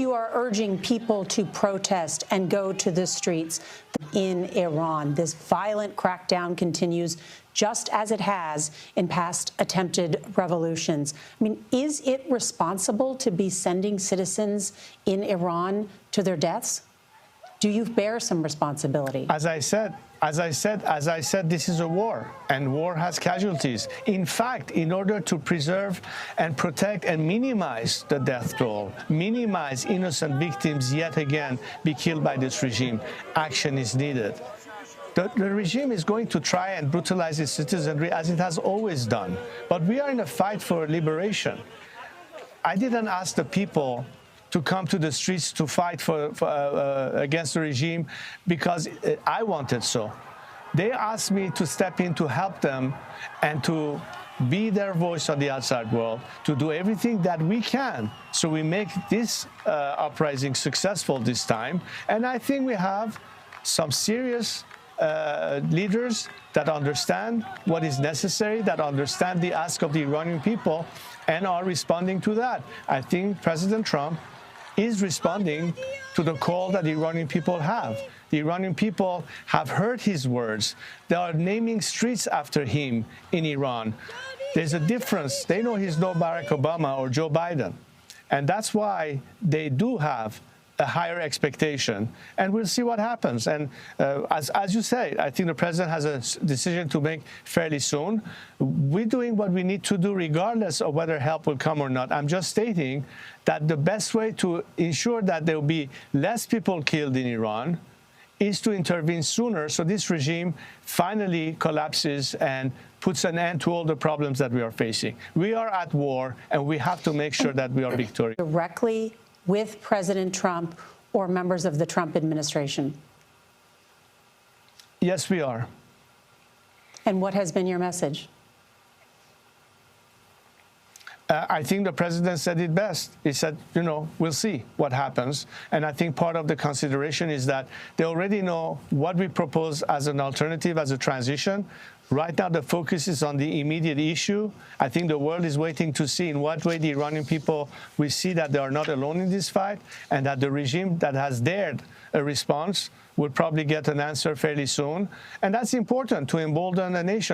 you are urging people to protest and go to the streets in Iran. This violent crackdown continues just as it has in past attempted revolutions. I mean, is it responsible to be sending citizens in Iran to their deaths? Do you bear some responsibility? As I said, this is a war, and war has casualties. In fact, in order to preserve and protect and minimize the death toll, minimize innocent victims yet again be killed by this regime, action is needed. The regime is going to try and brutalize its citizenry as it has always done. But we are in a fight for liberation. I didn't ask the people to come to the streets to fight against the regime because I wanted so. They asked me to step in to help them and to be their voice on the outside world, to do everything that we can so we make this uprising successful this time. And I think we have some serious leaders that understand what is necessary, that understand the ask of the Iranian people and are responding to that. I think President Trump is responding to the call that the Iranian people have. The Iranian people have heard his words. They are naming streets after him in Iran. There's a difference. They know he's no Barack Obama or Joe Biden. And that's why they do have a higher expectation, and we'll see what happens. And as you say, I think the president has a decision to make fairly soon. We're doing what we need to do regardless of whether help will come or not. I'm just stating that the best way to ensure that there will be less people killed in Iran is to intervene sooner so this regime finally collapses and puts an end to all the problems that we are facing. We are at war, and we have to make sure that we are victorious. Directly with President Trump or members of the Trump administration? Yes, we are. And what has been your message? I think the president said it best. He said, you know, we'll see what happens. And I think part of the consideration is that they already know what we propose as an alternative, as a transition. Right now, the focus is on the immediate issue. I think the world is waiting to see in what way the Iranian people will see that they are not alone in this fight, and that the regime that has dared a response will probably get an answer fairly soon. And that's important to embolden a nation.